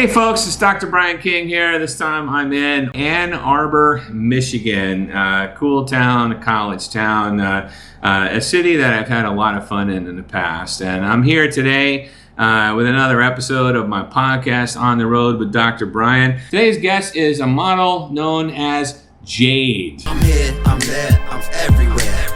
Hey folks, it's Dr. Brian King here. This time I'm in Ann Arbor, Michigan. Cool town, a college town, a city that I've had a lot of fun in the past. And I'm here today with another episode of my podcast, On the Road with Dr. Brian. Today's guest is a model known as Jade. I'm here, I'm there, I'm everywhere.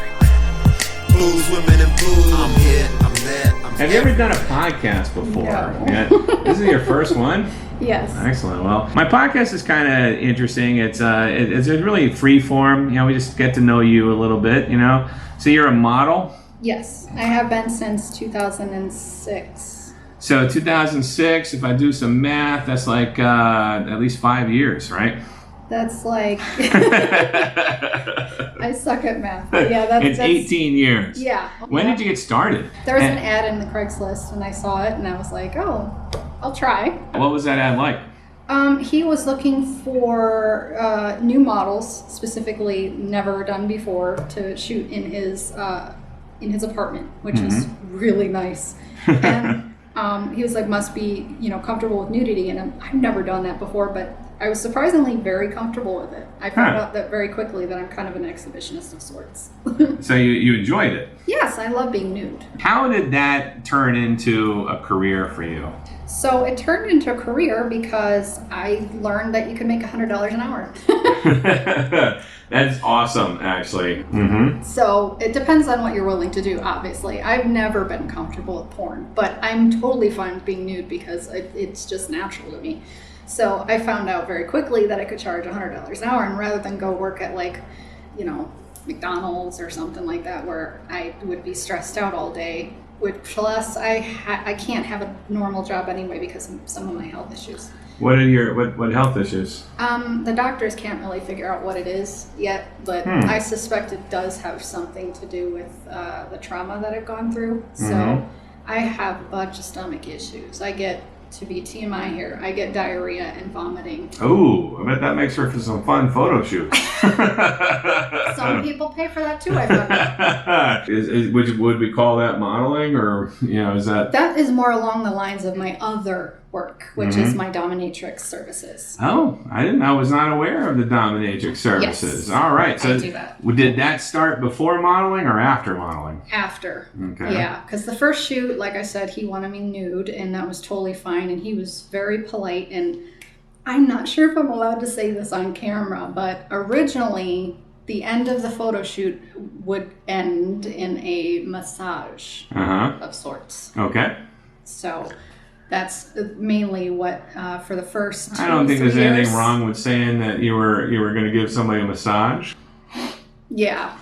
Blues, women, and blues. I'm here, I'm there, I'm Have you ever done a podcast before? No. Yeah. This is your first one? Yes. Excellent. Well, my podcast is kind of interesting. It's really free form. You know, we just get to know you a little bit. You know, so you're a model. Yes, I have been since 2006. So 2006. If I do some math, that's like at least 5 years, right? That's like I suck at math. But yeah, that's 18 years. Yeah. When did you get started? There was an ad in the Craigslist, and I saw it, and I was like, oh, I'll try. What was that ad like? He was looking for new models, specifically never done before, to shoot in his apartment, which is really nice. And he was like, must be, comfortable with nudity, and I've never done that before, but I was surprisingly very comfortable with it. I found out that very quickly that I'm kind of an exhibitionist of sorts. So you enjoyed it? Yes, I love being nude. How did that turn into a career for you? So it turned into a career because I learned that you can make $100 an hour. That's awesome, actually. Mm-hmm. So it depends on what you're willing to do, obviously. I've never been comfortable with porn, but I'm totally fine with being nude because it's just natural to me. So I found out very quickly that I could charge $100 an hour, and rather than go work at McDonald's or something like that where I would be stressed out all day, which plus I can't have a normal job anyway because of some of my health issues. What are what health issues? The doctors can't really figure out what it is yet, but I suspect it does have something to do with the trauma that I've gone through. So I have a bunch of stomach issues. I get, to be TMI here, I get diarrhea and vomiting. Oh, I bet that makes for some fun photo shoots. Some people pay for that too, I found out. Would we call that modeling, or is that? That is more along the lines of my other work, which is my dominatrix services. Oh, I was not aware of the dominatrix services. Yes. All right, so I do that. Did that start before modeling or after modeling? After. Okay. Yeah, because the first shoot, like I said, he wanted me nude, and that was totally fine, and he was very polite, and I'm not sure if I'm allowed to say this on camera, but originally the end of the photo shoot would end in a massage of sorts. Okay. So that's mainly what for the first 2 I don't think there's years. anything wrong with saying that you were going to give somebody a massage. Yeah,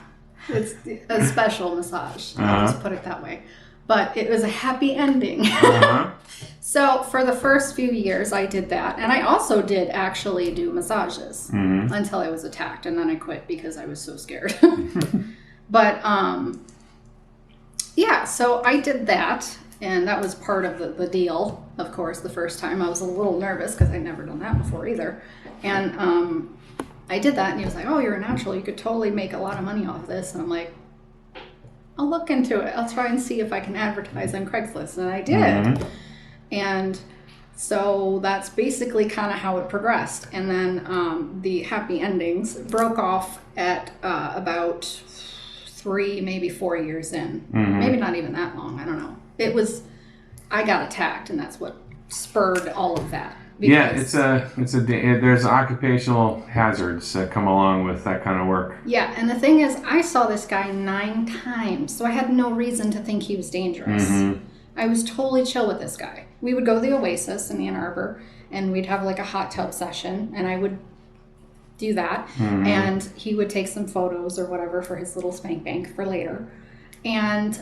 it's a special massage. I'll just put it that way. But it was a happy ending. So for the first few years, I did that. And I also did actually do massages until I was attacked. And then I quit because I was so scared. But yeah, so I did that. And that was part of the deal, of course, the first time. I was a little nervous because I'd never done that before either. And I did that, and he was like, oh, you're a natural. You could totally make a lot of money off this. And I'm like, I'll look into it. I'll try and see if I can advertise on Craigslist. And I did. And so that's basically kind of how it progressed. And then the happy endings broke off at about 3, maybe 4 years in. Maybe not even that long. I don't know. I got attacked, and that's what spurred all of that. Yeah, there's occupational hazards that come along with that kind of work. Yeah, and the thing is, I saw this guy 9 times, so I had no reason to think he was dangerous. I was totally chill with this guy. We would go to the Oasis in Ann Arbor, and we'd have like a hot tub session, and I would do that, and he would take some photos or whatever for his little spank bank for later. And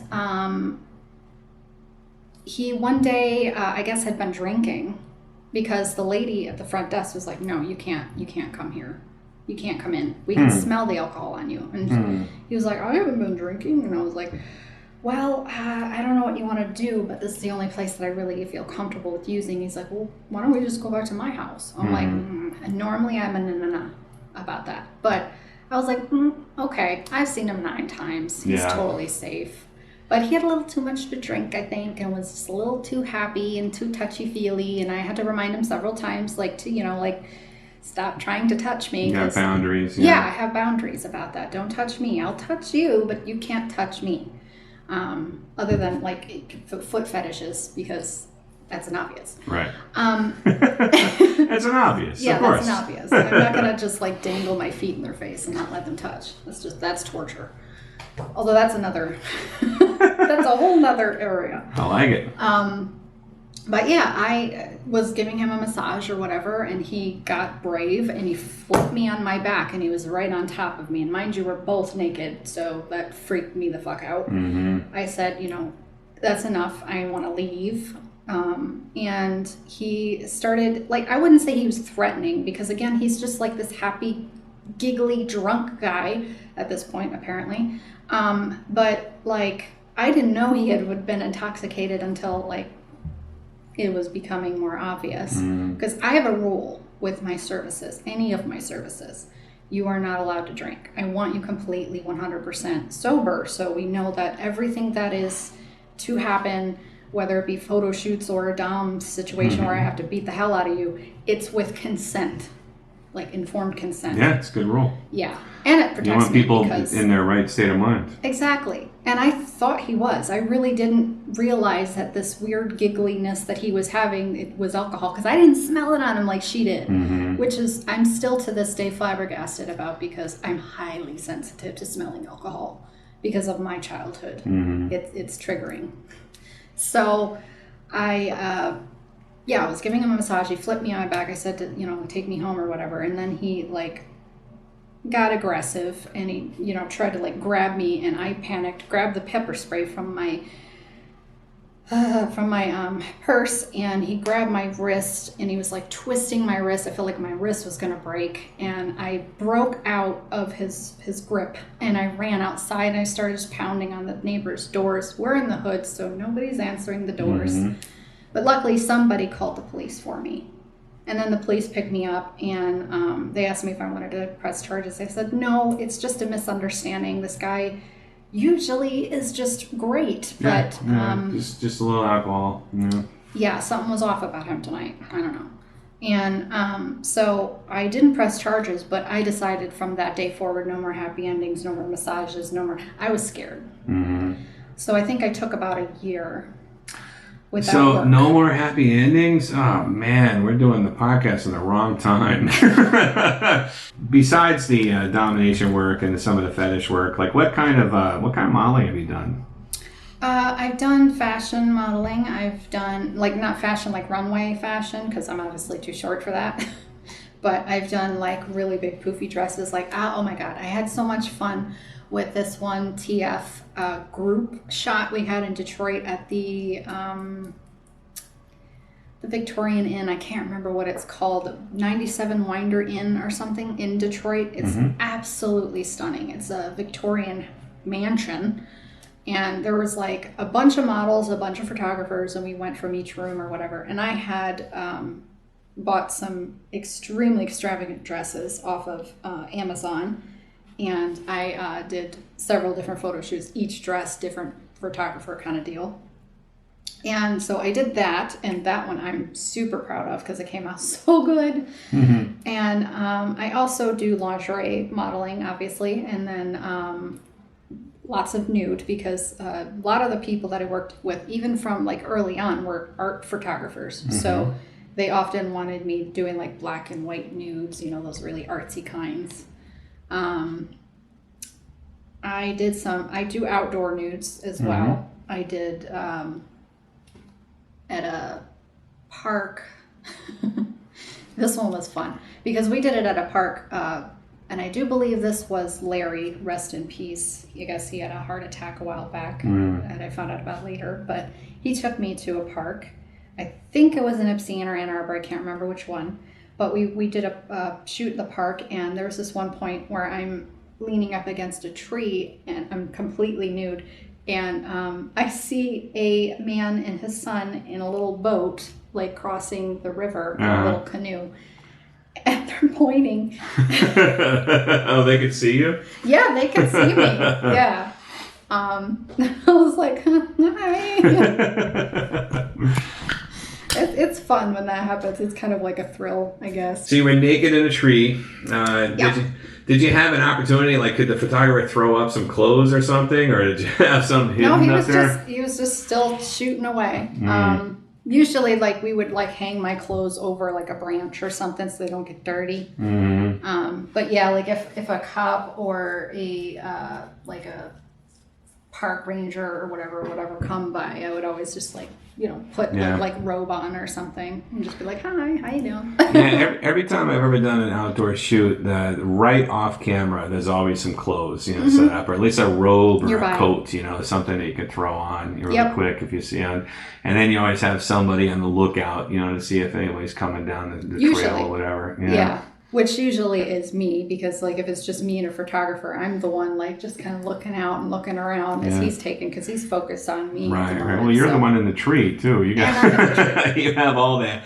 he one day, I guess, had been drinking because the lady at the front desk was like, no, you can't come here. You can't come in. We can smell the alcohol on you. And he was like, I haven't been drinking. And I was like, well, I don't know what you want to do, but this is the only place that I really feel comfortable with using. He's like, well, why don't we just go back to my house? I'm like, normally I'm a na about that. But I was like, okay, I've seen him 9 times. He's totally safe. But he had a little too much to drink, I think, and was just a little too happy and too touchy-feely. And I had to remind him several times, like, to, you know, like, stop trying to touch me. You got boundaries. Yeah, I have boundaries about that. Don't touch me. I'll touch you, but you can't touch me. Other than, like, foot fetishes, because that's an obvious. Right. That's an obvious, yeah, of course. that's an obvious. I'm not going to just, like, dangle my feet in their face and not let them touch. That's torture. Although that's another, that's a whole nother area. I like it. But yeah, I was giving him a massage or whatever, and he got brave and he flipped me on my back, and he was right on top of me. And mind you, we're both naked, so that freaked me the fuck out. Mm-hmm. I said, you know, that's enough. I want to leave. And he started, like, I wouldn't say he was threatening, because again, he's just like this happy, giggly, drunk guy at this point, apparently. But like, I didn't know he had been intoxicated until like it was becoming more obvious. Because I have a rule with my services, any of my services. You are not allowed to drink. I want you completely 100% sober, so we know that everything that is to happen, whether it be photo shoots or a dom situation where I have to beat the hell out of you, it's with consent, like informed consent. Yeah, it's a good rule. Yeah, and it protects You want me people because, in their right state of mind. Exactly. And I thought he was. I really didn't realize that this weird giggliness that he was having, it was alcohol, because I didn't smell it on him like she did, which is, I'm still to this day flabbergasted about, because I'm highly sensitive to smelling alcohol because of my childhood. It's triggering. So I was giving him a massage. He flipped me on my back. I said to, you know, take me home or whatever. And then he like got aggressive and he, you know, tried to like grab me, and I panicked, grabbed the pepper spray from my purse, and he grabbed my wrist and he was like twisting my wrist. I felt like my wrist was going to break, and I broke out of his grip and I ran outside and I started just pounding on the neighbors' doors. We're in the hood, so nobody's answering the doors. But luckily somebody called the police for me. And then the police picked me up, and they asked me if I wanted to press charges. I said, no, it's just a misunderstanding. This guy usually is just great, but just a little alcohol. Yeah, something was off about him tonight. I don't know. And so I didn't press charges, but I decided from that day forward, no more happy endings, no more massages, no more. I was scared. So I think I took about a year. So work. No more happy endings? Oh man, we're doing the podcast in the wrong time. Besides the domination work and some of the fetish work, like what kind of modeling have you done? I've done fashion modeling. I've done like not fashion like runway fashion, because I'm obviously too short for that. But I've done like really big poofy dresses. Like oh my god, I had so much fun with this one TF group shot we had in Detroit at the Victorian Inn. I can't remember what it's called, 97 Winder Inn or something in Detroit. It's absolutely stunning. It's a Victorian mansion, and there was like a bunch of models, a bunch of photographers, and we went from each room or whatever. And I had bought some extremely extravagant dresses off of Amazon. And I did several different photo shoots, each dress, different photographer kind of deal. And so I did that, and that one I'm super proud of because it came out so good. And I also do lingerie modeling, obviously, and then lots of nude, because a lot of the people that I worked with, even from like early on, were art photographers. So they often wanted me doing like black and white nudes, you know, those really artsy kinds. I do outdoor nudes as well. I did at a park. This one was fun because we did it at a park, and I do believe this was Larry, rest in peace. I guess he had a heart attack a while back that I found out about later, but he took me to a park. I think it was in Ipsy or Ann Arbor, I can't remember which one. But we did a shoot in the park, and there was this one point where I'm leaning up against a tree, and I'm completely nude. And I see a man and his son in a little boat, like crossing the river in a little canoe. And they're pointing. Oh, they could see you? Yeah, they could see me. Yeah. I was like, hi. It's fun when that happens. It's kind of like a thrill, I guess. So you were naked in a tree. Yeah. Did you have an opportunity? Like, could the photographer throw up some clothes or something, or did you have some hidden No, up there? he was just still shooting away. Usually, like, we would like hang my clothes over like a branch or something so they don't get dirty. But yeah, like if a cop or a like a park ranger or whatever come by, I would always just like, put a like robe on or something and just be like, hi, how you doing? Yeah, every time I've ever done an outdoor shoot, right off camera, there's always some clothes, set up, or at least a robe or a coat, something that you could throw on really quick if you see it. And then you always have somebody on the lookout, to see if anybody's coming down the trail or whatever. Yeah. Which usually is me, because like if it's just me and a photographer, I'm the one like just kind of looking out and looking around as he's taking, because he's focused on me. Right. Well, you're the one in the tree too. You got you have all the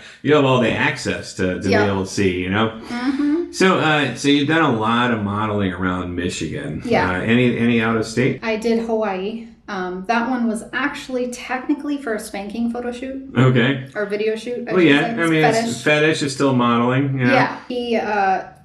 access to be able to see. So you've done a lot of modeling around Michigan. Yeah. Any out of state? I did Hawaii. That one was actually technically for a spanking photo shoot. Okay. Or video shoot. Fetish is still modeling. Yeah. He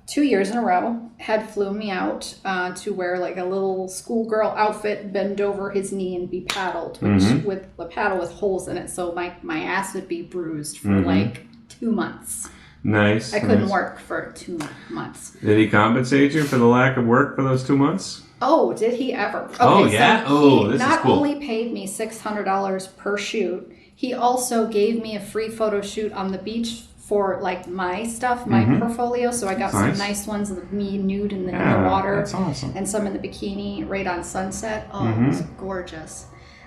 2 years in a row had flew me out to wear like a little schoolgirl outfit, bend over his knee and be paddled, which with a paddle with holes in it, so my ass would be bruised for like 2 months. Nice. I couldn't work for 2 months. Did he compensate you for the lack of work for those 2 months? Oh, did he ever? Okay, oh, yeah? So this is cool. Not only paid me $600 per shoot, he also gave me a free photo shoot on the beach for like my stuff, my portfolio. So I got some nice ones of me nude in the water. That's awesome. And some in the bikini right on sunset. Oh, it was gorgeous.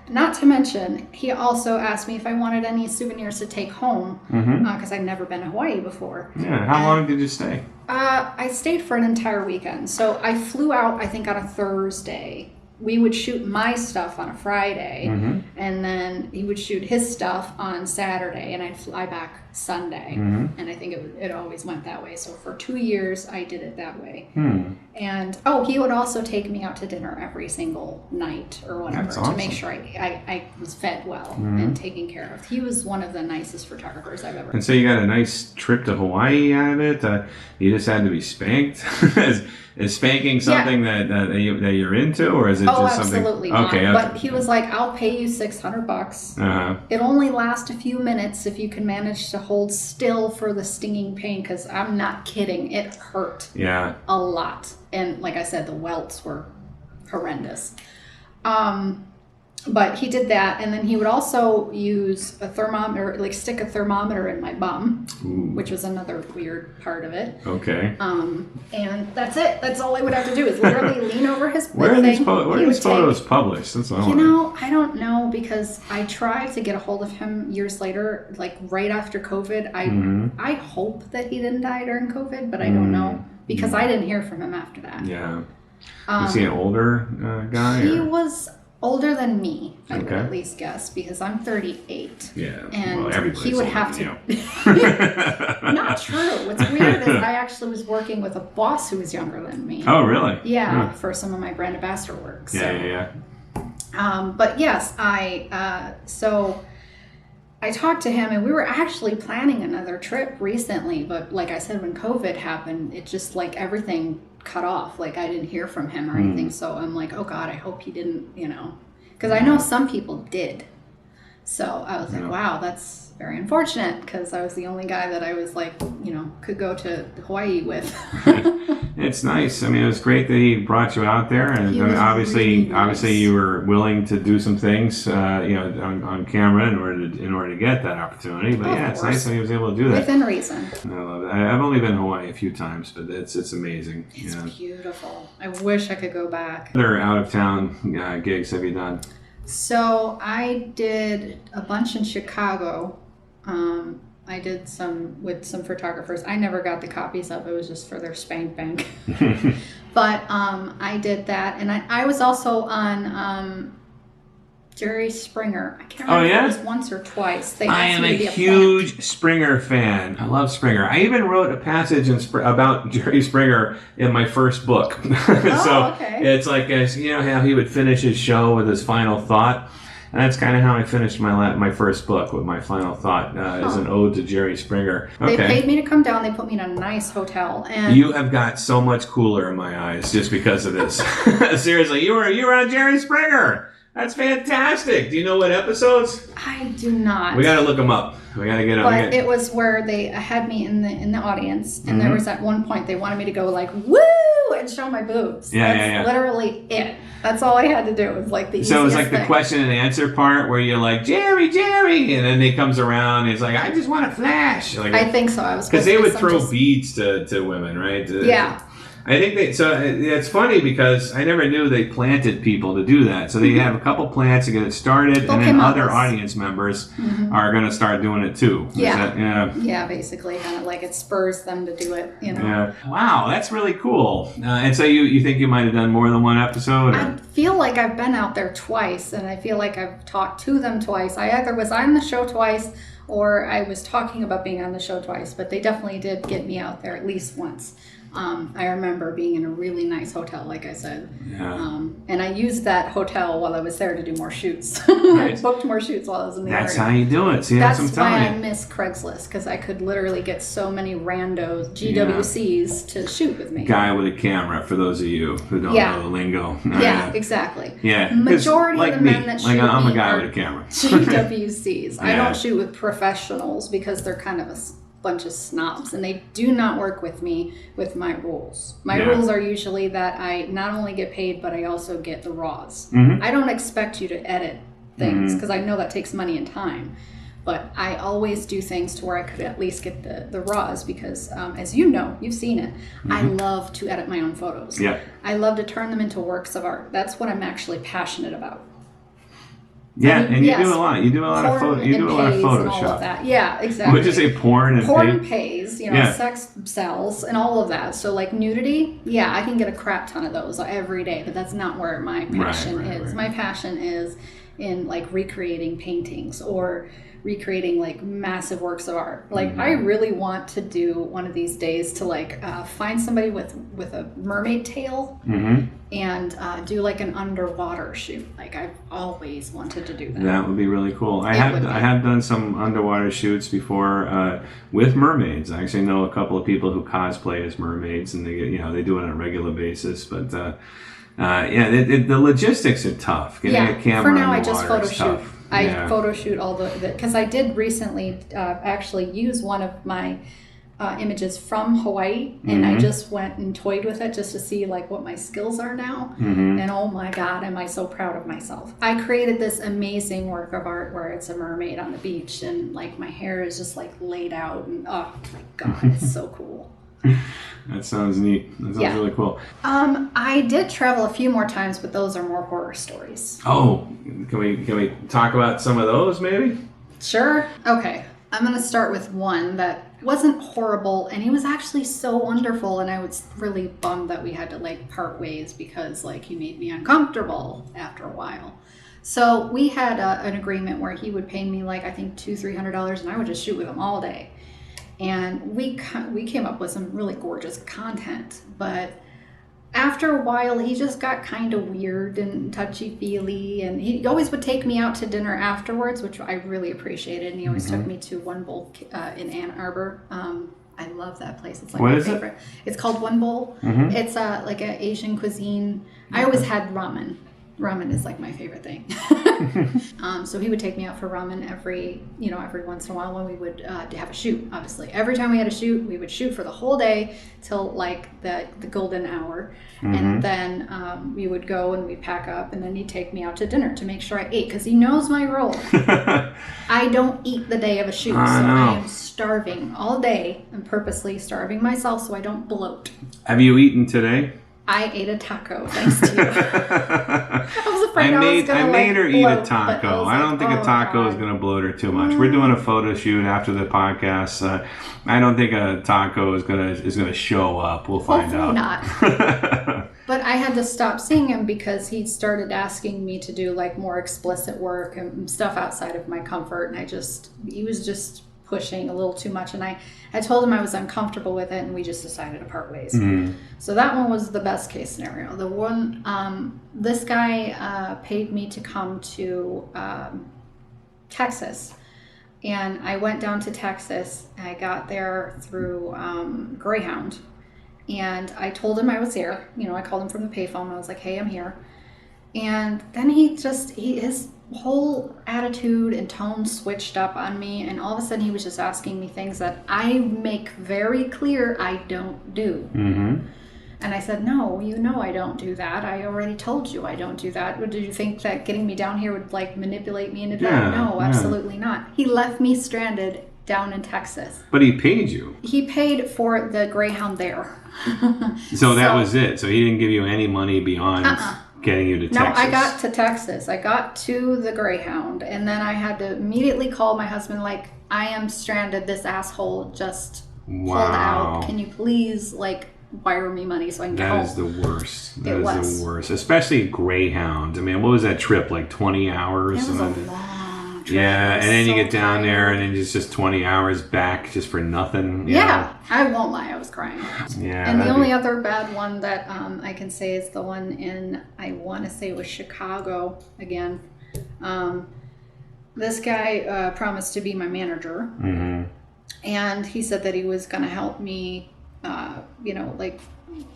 Not to mention, he also asked me if I wanted any souvenirs to take home, because I'd never been to Hawaii before. Yeah, how long did you stay? I stayed for an entire weekend. So I flew out, I think, on a Thursday. We would shoot my stuff on a Friday, and then he would shoot his stuff on Saturday, and I'd fly back Sunday. And I think it always went that way. So for 2 years, I did it that way. And, he would also take me out to dinner every single night or whatever to make sure I was fed well and taken care of. He was one of the nicest photographers I've ever. And so you got a nice trip to Hawaii out of it? You just had to be spanked? Is spanking something that you're into, or is it just something? Absolutely not. But he was like, I'll pay you $600. It only lasts a few minutes if you can manage to hold still for the stinging pain, because I'm not kidding, it hurt a lot. And like I said, the welts were horrendous. But he did that, and then he would also use a thermometer, like stick a thermometer in my bum, which was another weird part of it. Okay. And that's it. That's all I would have to do is literally lean over his thing. Where are these photos published? That's what I don't know, because I tried to get a hold of him years later, like right after COVID. I hope that he didn't die during COVID, but I don't know, because I didn't hear from him after that. Yeah. Was he an older guy? He was older than me, I would at least guess, because I'm 38. Yeah, and he would have to. Not true. What's weird is I actually was working with a boss who was younger than me. Oh, really? Yeah, for some of my brand ambassador work. So. Yeah. But yes, so I talked to him, and we were actually planning another trip recently, but like I said, when COVID happened, it just like everything cut off. Like I didn't hear from him or anything. So I'm like, oh God, I hope he didn't, because I know some people did. So I was like, wow, that's very unfortunate, because I was the only guy that I was like, could go to Hawaii with. It's nice. I mean, it was great that he brought you out there, and obviously you were willing to do some things, on camera in order to get that opportunity. But it's nice that he was able to do that within reason. I love it. I've only been to Hawaii a few times, but it's amazing. It's beautiful. I wish I could go back. What other out of town gigs have you done? So I did a bunch in Chicago. I did some with some photographers. I never got the copies of it. It was just for their spank bank. But I did that. And I was also on Jerry Springer. I can't remember if it was once or twice. They I asked am me a to be huge Springer fan. I love Springer. I even wrote a passage about Jerry Springer in my first book. So it's like, you know how he would finish his show with his final thought? And that's kind of how I finished my first book, with my final thought as an ode to Jerry Springer. Okay. They paid me to come down. They put me in a nice hotel. And you have got so much cooler in my eyes just because of this. Seriously, you were on Jerry Springer. That's fantastic. Do you know what episodes? I do not. We got to look them up. We got to get them. But it was where they had me in the audience, and there was at one point they wanted me to go like woo and show my boobs. That's literally it. That's all I had to do. It was like the easiest So it was like thing. the question and answer part where you're like, Jerry, and then he comes around and he's like, I just want to flash. Like, I think so. I was because they would throw beads to women, right? Yeah. I think so it's funny because I never knew they planted people to do that. So they have a couple plants to get it started, and then other audience members are going to start doing it too. Yeah, basically, kind of like it spurs them to do it, you know. Yeah. Wow, that's really cool. And so you think you might have done more than one episode? Or? I feel like I've been out there twice, and I feel like I've talked to them twice. I either was on the show twice, or I was talking about being on the show twice, but they definitely did get me out there at least once. I remember being in a really nice hotel, like I said. Yeah. And I used that hotel while I was there to do more shoots. I booked more shoots while I was in the area. That's how you do it. See, that's why I miss Craigslist, because I could literally get so many randos, GWCs, to shoot with me. Guy with a camera, for those of you who don't know the lingo. Exactly. Yeah. Majority of the men that shoot I'm a me guy are with a camera. GWCs. I don't shoot with professionals because they're kind of a bunch of snobs, and they do not work with me with my rules. My rules are usually that I not only get paid, but I also get the raws. I don't expect you to edit things because I know that takes money and time, but I always do things to where I could at least get the raws because as you know, you've seen it, I love to edit my own photos. I love to turn them into works of art. That's what I'm actually passionate about. Yeah, and you do a lot. You do a lot of photo. You do a lot of Photoshop. All of that. Yeah, exactly. Would you say porn and porn pays? You know, sex sells and all of that. So like nudity, I can get a crap ton of those every day. But that's not where my passion is. Right. My passion is in like recreating paintings or recreating like massive works of art. Like I really want to do one of these days to like find somebody with a mermaid tail and do like an underwater shoot. Like I've always wanted to do that. That would be really cool. I have done some underwater shoots before with mermaids. I actually know a couple of people who cosplay as mermaids, and they they do it on a regular basis. But the logistics are tough. Getting a camera for now, underwater I just photo shoot. tough. I photo shoot all the because I did recently actually use one of my images from Hawaii, and I just went and toyed with it just to see like what my skills are now. And oh my God, am I so proud of myself. I created this amazing work of art where it's a mermaid on the beach, and like my hair is just like laid out, and oh my God, it's so cool. That sounds neat. That sounds really cool. I did travel a few more times, but those are more horror stories. Oh, can we talk about some of those maybe? Sure. Okay. I'm going to start with one that wasn't horrible, and he was actually so wonderful, and I was really bummed that we had to like part ways because like he made me uncomfortable after a while. So we had an agreement where he would pay me like I think $200-300, and I would just shoot with him all day. And we came up with some really gorgeous content, but after a while, he just got kind of weird and touchy-feely, and he always would take me out to dinner afterwards, which I really appreciated, and he always took me to One Bowl in Ann Arbor. I love that place. It's like my favorite. It's called One Bowl. It's like an Asian cuisine. I always had ramen. Ramen is like my favorite thing. So he would take me out for ramen every once in a while when we would have a shoot. Obviously, every time we had a shoot, we would shoot for the whole day till like the golden hour, and then we would go and we'd pack up, and then he'd take me out to dinner to make sure I ate because he knows my role. I don't eat the day of a shoot, I am starving all day. I'm purposely starving myself so I don't bloat. Have you eaten today? I ate a taco, thanks to you. I was afraid I was going to made her eat a taco. I don't think a taco is going to bloat her too much. We're doing a photo shoot after the podcast. I don't think a taco is going to show up. We'll find out. Hopefully not. But I had to stop seeing him because he started asking me to do like more explicit work and stuff outside of my comfort. And he was just pushing a little too much. And I told him I was uncomfortable with it, and we just decided to part ways. So that one was the best case scenario. The one, this guy paid me to come to Texas. And I went down to Texas. I got there through Greyhound. And I told him I was here. You know, I called him from the payphone. I was like, hey, I'm here. And then his whole attitude and tone switched up on me. And all of a sudden he was just asking me things that I make very clear I don't do. And I said, no, you know I don't do that. I already told you I don't do that. Did you think that getting me down here would like manipulate me into that? No, absolutely not. He left me stranded down in Texas. But he paid you. He paid for the Greyhound there. So that was it. So he didn't give you any money beyond getting you to Texas. No, I got to Texas. I got to the Greyhound, and then I had to immediately call my husband like, I am stranded. This asshole just pulled out. Can you please like wire me money so I can get home? That is the worst. That is the worst. Especially Greyhound. I mean, what was that trip? Like 20 hours? It was a long trip. Yeah, and then you get down there and then it's just 20 hours back just for nothing. Yeah, I won't lie. I was crying. Yeah. And the only other bad one that I can say is the one in, I want to say it was Chicago again. This guy promised to be my manager. And he said that he was going to help me like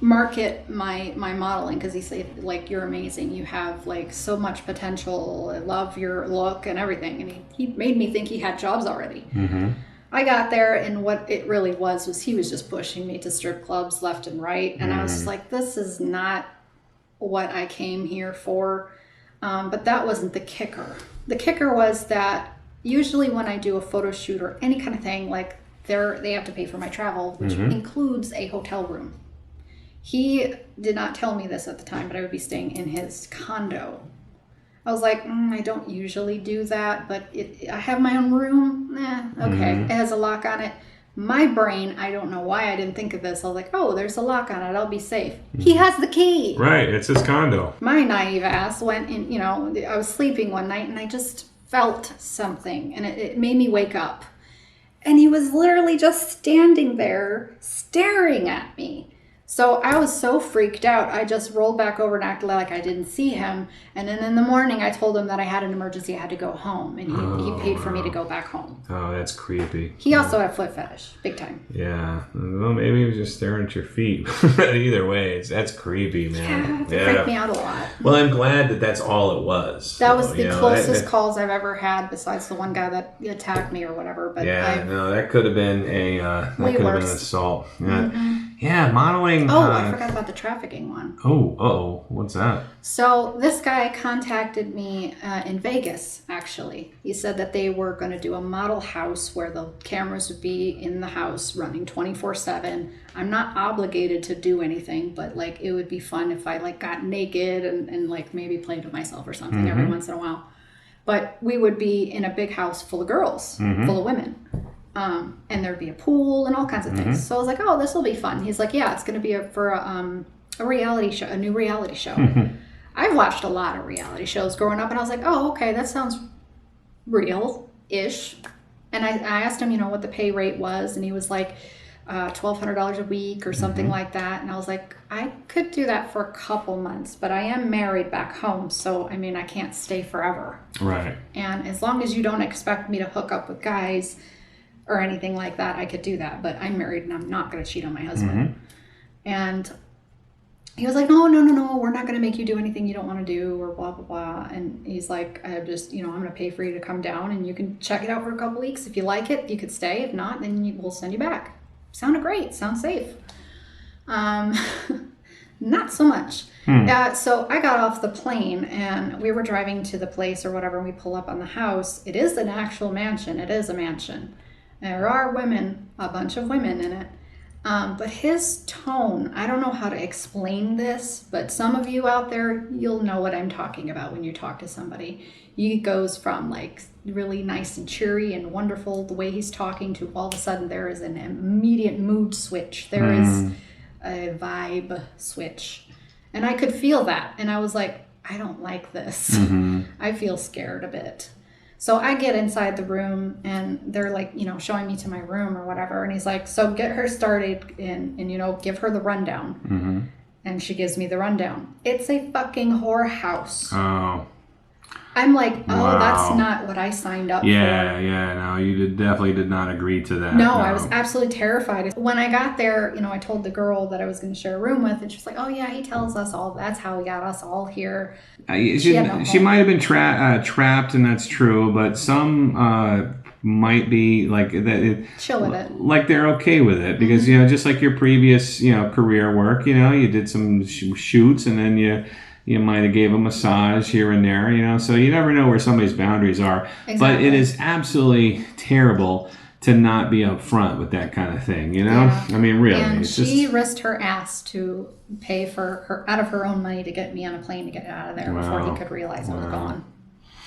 market my modeling, because he said like, you're amazing, you have like so much potential, I love your look and everything, and he made me think he had jobs already. I got there, and what it really was he was just pushing me to strip clubs left and right, and I was just like, this is not what I came here for. But that wasn't the kicker. The kicker was that usually when I do a photo shoot or any kind of thing, like they have to pay for my travel, which includes a hotel room. He did not tell me this at the time, but I would be staying in his condo. I was like, I don't usually do that, but I have my own room. Okay. It has a lock on it. My brain, I don't know why I didn't think of this. I was like, oh, there's a lock on it. I'll be safe. He has the key. Right. It's his condo. My naive ass went in, I was sleeping one night and I just felt something, and it made me wake up. And he was literally just standing there staring at me. So I was so freaked out, I just rolled back over and acted like I didn't see him. And then in the morning, I told him that I had an emergency, I had to go home. And he paid for me to go back home. Oh, that's creepy. He also had a foot fetish, big time. Yeah. Well, maybe he was just staring at your feet. Either way, that's creepy, man. Yeah, it freaked me out a lot. Well, I'm glad that that's all it was. That was the closest calls I've ever had, besides the one guy that attacked me or whatever. But that could have been an assault. Yeah, modeling. Oh, I forgot about the trafficking one. Oh, what's that? So this guy contacted me in Vegas, actually. He said that they were going to do a model house where the cameras would be in the house running 24/7. I'm not obligated to do anything, but like it would be fun if I like got naked and like maybe played with myself or something every once in a while. But we would be in a big house full of girls, full of women. And there'd be a pool and all kinds of things. So I was like, oh, this will be fun. He's like, yeah, it's going to be for a reality show, a new reality show. I've watched a lot of reality shows growing up, and I was like, oh, okay, that sounds real-ish. And I asked him, what the pay rate was, and he was like, $1,200 a week or something like that. And I was like, I could do that for a couple months, but I am married back home, so I mean, I can't stay forever. Right. And as long as you don't expect me to hook up with guys or anything like that, I could do that. But I'm married and I'm not going to cheat on my husband. And he was like, no, we're not going to make you do anything you don't want to do, or blah, blah, blah. And he's like, I'm going to pay for you to come down and you can check it out for a couple weeks. If you like it, you could stay. If not, then we'll send you back. Sounded great. Sounds safe. Not so much. So I got off the plane and we were driving to the place or whatever, and we pull up on the house. It is an actual mansion. It is a mansion. There are women, a bunch of women in it. But his tone, I don't know how to explain this, but some of you out there, you'll know what I'm talking about when you talk to somebody. He goes from like really nice and cheery and wonderful, the way he's talking, to all of a sudden there is an immediate mood switch. There is a vibe switch. And I could feel that. And I was like, I don't like this. I feel scared a bit. So I get inside the room and they're like, showing me to my room or whatever. And he's like, so get her started and give her the rundown. And she gives me the rundown. It's a fucking whorehouse. Oh. I'm like, Wow. That's not what I signed up for. Yeah, no, you definitely did not agree to that. No, I was absolutely terrified. When I got there, I told the girl that I was going to share a room with, and she was like, oh yeah, he tells us all, that's how he got us all here. She might have been trapped, and that's true, but some might be like that. Chill with it. Like they're okay with it, because, just like your previous, career work, you did some shoots, and then you might have gave a massage here and there, so you never know where somebody's boundaries are. Exactly. But it is absolutely terrible to not be upfront with that kind of thing, Yeah. I mean, really. And it's she risked her ass to pay for her out of her own money to get me on a plane to get out of there before he could realize I was gone.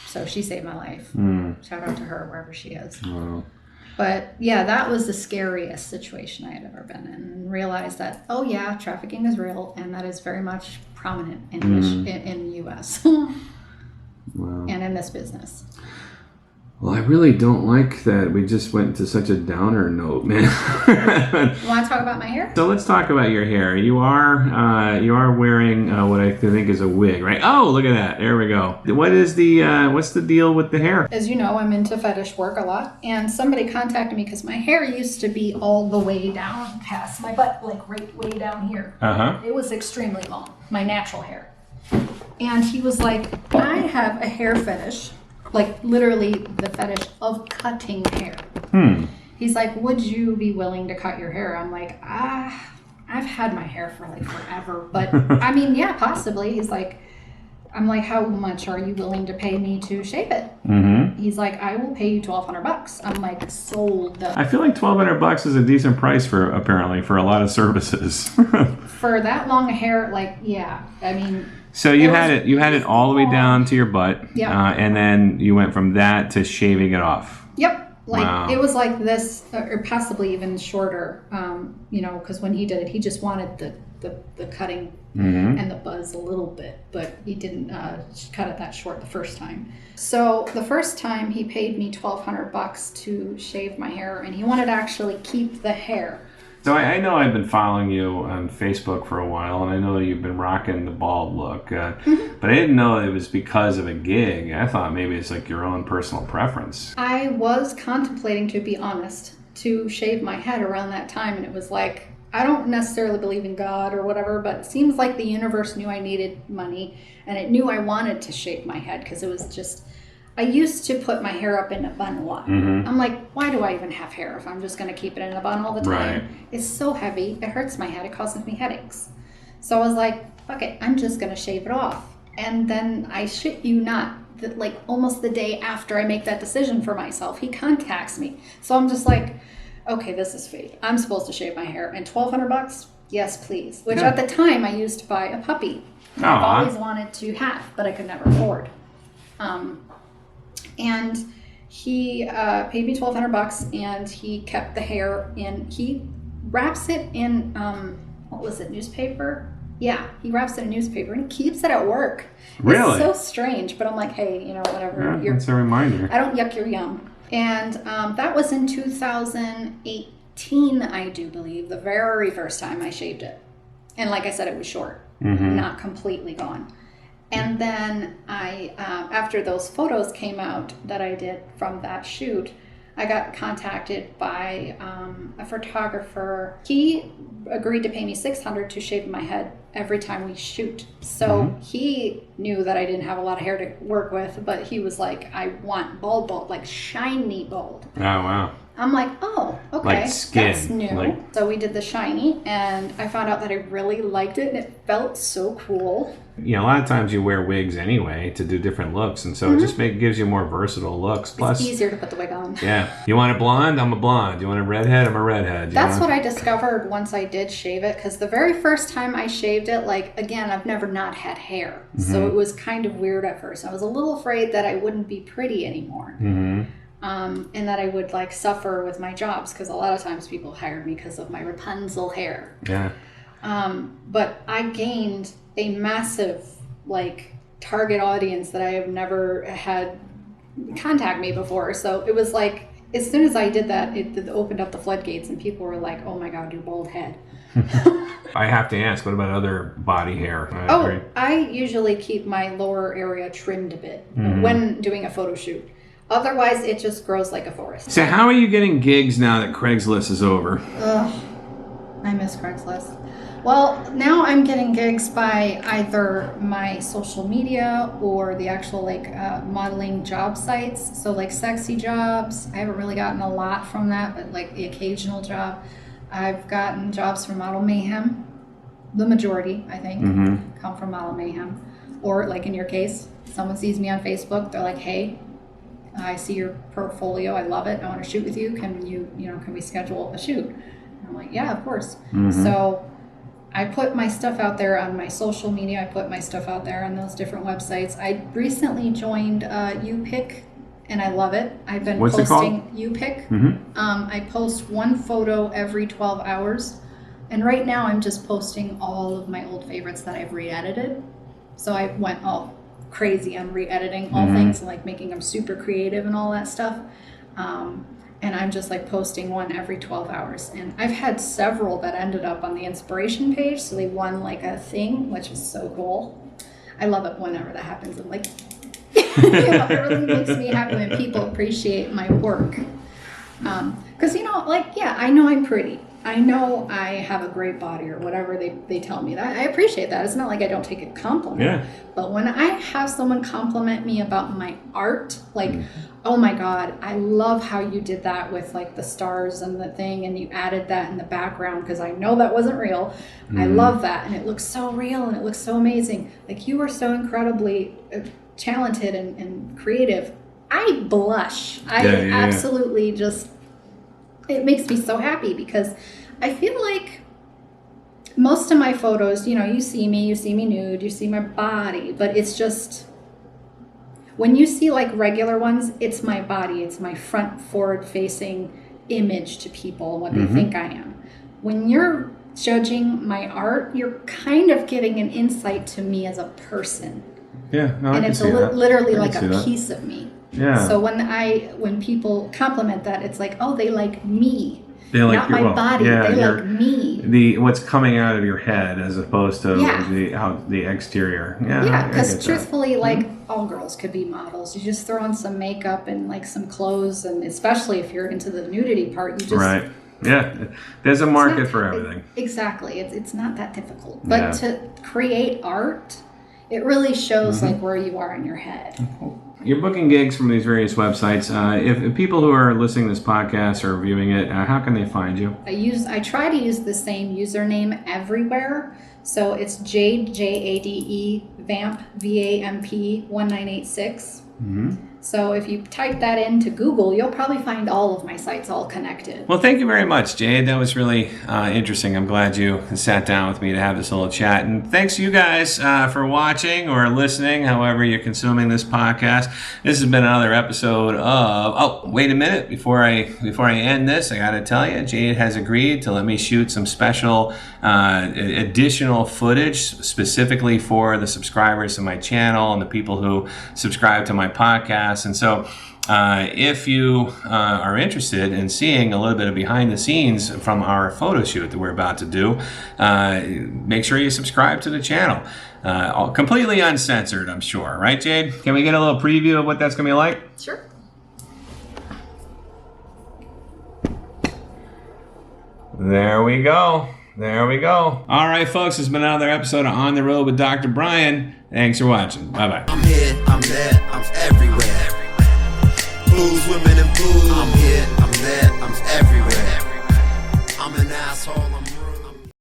So she saved my life. Shout out to her wherever she is. Wow. But yeah, that was the scariest situation I had ever been in, and realized that, trafficking is real, and that is very much prominent in the U.S. Wow. and in this business. Well, I really don't like that we just went to such a downer note, man. You want to talk about my hair? So let's talk about your hair. You are wearing what I think is a wig, right? Oh, look at that. There we go. What's the deal with the hair? As you know, I'm into fetish work a lot, and somebody contacted me because my hair used to be all the way down past my butt, like right way down here. It was extremely long, my natural hair. And he was like, I have a hair fetish. Like, literally the fetish of cutting hair. He's like, would you be willing to cut your hair? I'm like, I've had my hair for like forever. But, I mean, yeah, possibly. He's like, I'm like, how much are you willing to pay me to shave it? He's like, I will pay you $1,200. I'm like, sold. I feel like $1,200 is a decent price for a lot of services. For that long hair, like, yeah, I mean... So you had it all the way down to your butt, and then you went from that to shaving it off. Yep, like Wow. It was like this, or possibly even shorter. Because when he did it, he just wanted the cutting and the buzz a little bit, but he didn't cut it that short the first time. So the first time he paid me $1,200 to shave my hair, and he wanted to actually keep the hair. So I know I've been following you on Facebook for a while, and I know you've been rocking the bald look, but I didn't know it was because of a gig. I thought maybe it's like your own personal preference. I was contemplating, to be honest, to shave my head around that time, and it was like, I don't necessarily believe in God or whatever, but it seems like the universe knew I needed money, and it knew I wanted to shave my head, because it was just... I used to put my hair up in a bun a lot. I'm like, why do I even have hair if I'm just going to keep it in a bun all the time? Right. It's so heavy. It hurts my head. It causes me headaches. So I was like, fuck it. I'm just going to shave it off. And then I shit you not, that like almost the day after I make that decision for myself, he contacts me. So I'm just like, okay, this is fate. I'm supposed to shave my hair. And $1,200? Yes, please. Which at the time I used to buy a puppy. I've always wanted to have, but I could never afford. And he paid me $1,200, and he kept the hair in. He wraps it in what was it, newspaper? Yeah, he wraps it in newspaper, and he keeps it at work. Really? It's so strange, but I'm like, hey, whatever. Yeah, that's a reminder. I don't yuck your yum. And that was in 2018, I do believe, the very first time I shaved it. And like I said, it was short, not completely gone. And then I, after those photos came out that I did from that shoot, I got contacted by a photographer. He agreed to pay me $600 to shave my head every time we shoot. So he knew that I didn't have a lot of hair to work with, but he was like, I want bald, like shiny bald. Oh, wow. I'm like, oh, okay, like skin. That's new. So we did the shiny, and I found out that I really liked it, and it felt so cool. A lot of times you wear wigs anyway to do different looks, and so it just gives you more versatile looks. Plus, it's easier to put the wig on. Yeah. You want a blonde? I'm a blonde. You want a redhead? I'm a redhead. That's what I discovered once I did shave it, because the very first time I shaved it, like, again, I've never not had hair. So it was kind of weird at first. I was a little afraid that I wouldn't be pretty anymore. And that I would like suffer with my jobs, because a lot of times people hired me because of my Rapunzel hair. Yeah. But I gained a massive, like, target audience that I have never had contact me before. So it was like, as soon as I did that, it opened up the floodgates, and people were like, "Oh my God, your bald head." I have to ask, what about other body hair? I usually keep my lower area trimmed a bit when doing a photo shoot. Otherwise, it just grows like a forest. So how are you getting gigs now that Craigslist is over? Ugh, I miss Craigslist. Well, now I'm getting gigs by either my social media or the actual modeling job sites. So like Sexy Jobs. I haven't really gotten a lot from that, but like the occasional job. I've gotten jobs from Model Mayhem. The majority, I think, come from Model Mayhem. Or like in your case, someone sees me on Facebook. They're like, "Hey, I see your portfolio. I love it. I want to shoot with you. Can can we schedule a shoot?" And I'm like, "Yeah, of course." So I put my stuff out there on my social media. I put my stuff out there on those different websites. I recently joined UPic, and I love it. I've been posting UPic. I post one photo every 12 hours. And right now I'm just posting all of my old favorites that I've re-edited. So I went all crazy on re-editing all things and like making them super creative and all that stuff. And I'm just like posting one every 12 hours. And I've had several that ended up on the inspiration page. So they won like a thing, which is so cool. I love it whenever that happens. I'm like, it really makes me happy when people appreciate my work. Because, I know I'm pretty. I know I have a great body or whatever they tell me. I appreciate that. It's not like I don't take a compliment. Yeah. But when I have someone compliment me about my art, like, "Oh my God, I love how you did that with like the stars and the thing, and you added that in the background because I know that wasn't real. I love that, and it looks so real and it looks so amazing. Like you are so incredibly talented and creative." I blush. I absolutely just, it makes me so happy because I feel like most of my photos, you see me nude, you see my body, but it's just, when you see like regular ones, it's my body, it's my front forward facing image to people and what they think I am. When you're judging my art, you're kind of getting an insight to me as a person. Yeah, no, and I can it's see that. literally I like can a see piece of me. Yeah. So when people compliment that, it's like, oh, they like me. They like not my body. They like me. What's coming out of your head as opposed to the exterior. Yeah, because truthfully, like all girls could be models. You just throw on some makeup and like some clothes, and especially if you're into the nudity part, you just right. Yeah, there's a market for everything. Exactly. It's not that difficult. But to create art, it really shows like where you are in your head. You're booking gigs from these various websites. If people who are listening to this podcast or viewing it, how can they find you? I try to use the same username everywhere. So it's Jade, Jade, Vamp, VAMP 1986. So if you type that into Google, you'll probably find all of my sites all connected. Well, thank you very much, Jade. That was really interesting. I'm glad you sat down with me to have this little chat. And thanks you guys for watching or listening, however you're consuming this podcast. This has been another episode of... Oh, wait a minute. Before I end this, I got to tell you, Jade has agreed to let me shoot some special additional footage specifically for the subscribers to my channel and the people who subscribe to my podcast. And so if you are interested in seeing a little bit of behind the scenes from our photo shoot that we're about to do, make sure you subscribe to the channel. Completely uncensored, I'm sure. Right, Jade? Can we get a little preview of what that's going to be like? Sure. There we go. There we go. All right, folks, it's been another episode of On the Road with Dr. Brian. Thanks for watching. Bye-bye. I'm here, I'm there, I'm everywhere. Blues, women, and booze. I'm here, I'm there, I'm everywhere.